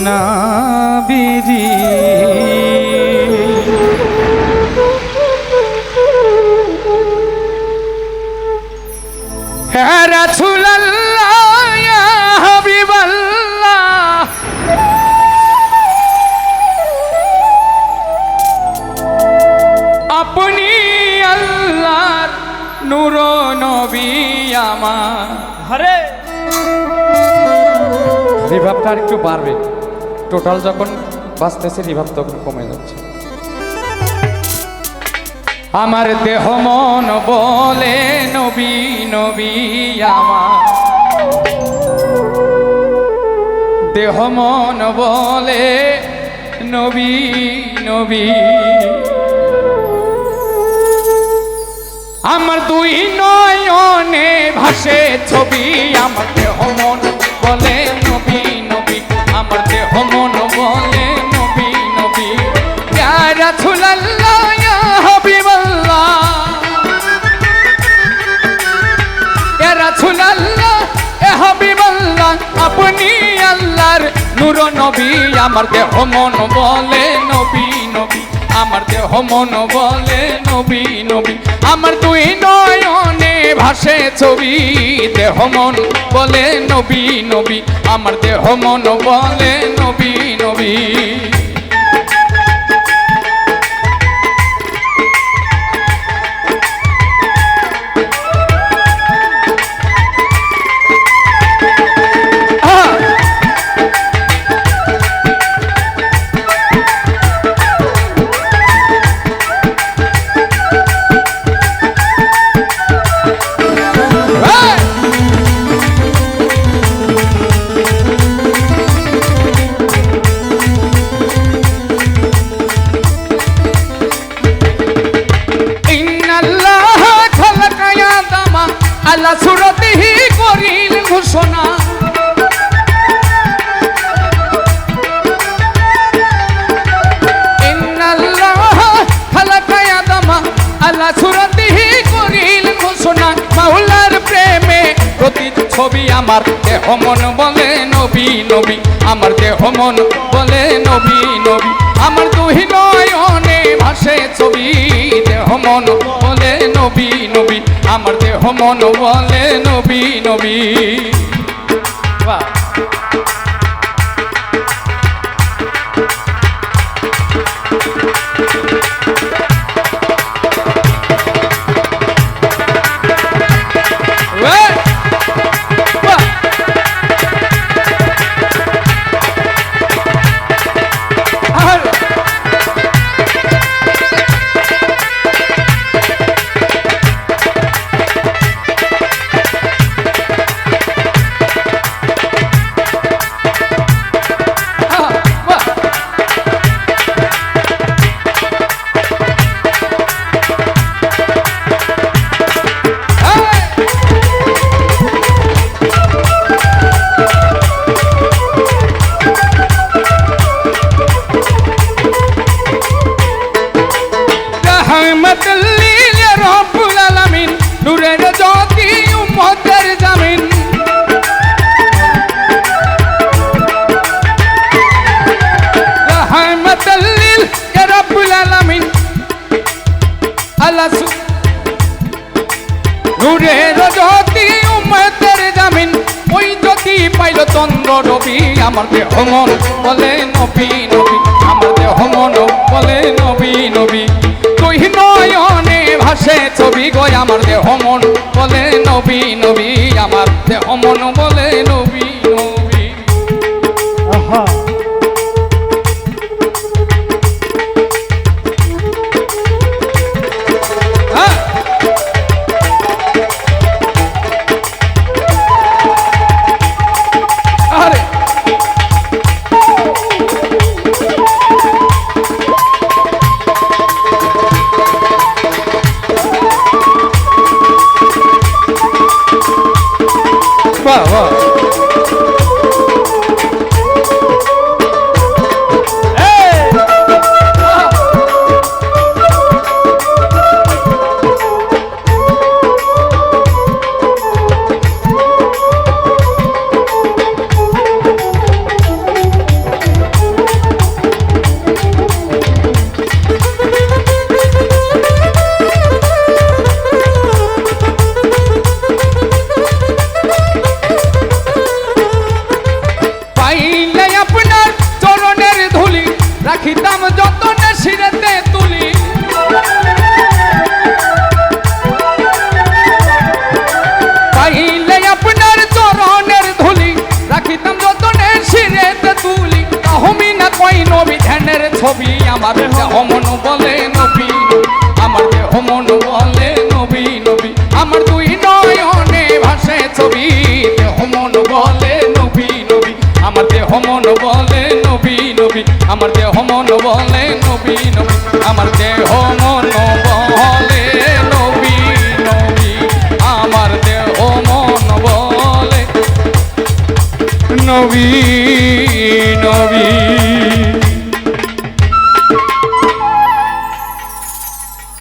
না বিরি হে রাসূলুল্লাহ ইয়া হাবিবাল্লাহ আপনি আল্লাহর নূর নবী আমার। আরে রিভাবটা আর একটু বাড়বে, টোটাল যখন বাজতেছে রিভাব তখন কমে যাচ্ছে। আমার দেহ মন বলে নবী নবী আমার, দেহ মন বলে নবী নবী। আমার দুই নয়নে ভাসে ছবি, আমার দেহ মন বলে নবী নবী, আমার দেহ মন বলে নবী নবী। ইয়া রাসূলুল্লাহ ইয়া হাবিবাল্লাহ, ইয়া রাসূলুল্লাহ ইয়া হাবিবাল্লাহ আপনি আল্লাহর নূর নবী। আমার দেহ মন বলে নবী নবী, আমার দেহ মন বলে নবী নবী। আমার দুই নয়নে ভাসে ছবি, দেহ মন বলে নবী নবী, আমার দেহ মন বলে নবী নবী। আল্লাহ সুরতিহি করিল ঘোষণা, ইন্নাল্লাহ খালাকা আদমা আল্লাহ সুরতিহি করিল ঘোষণা। মাওলার প্রেমে প্রতিচ্ছবি আমার দেহ মন বলে নবী নবী, আমার দেহ মন বলে নবী নবী। আমার দুই নয়নে ভাসে ছবি, দেহ মন বলে নবী নবী, আমার দেহ মন বলে নবী নবী। বাহ নূরের জ্যোতি উম্মতের জামিন, ওই জ্যোতি পাইল চন্দ্র রবি। আমার দেহ মন বলে নবী নবী, আমার দেহ মন বলে নবী নবী। তুই নয়নে ভাসে ছবি গো, আমার দেহ মন বলে নবী নবী, আমার দেহ মন বলে নবী নবী। আহা বাহ বাহ নবী নবী আমার দেহ মন বলে নবী নবী আমার দেহ মন বলে নবী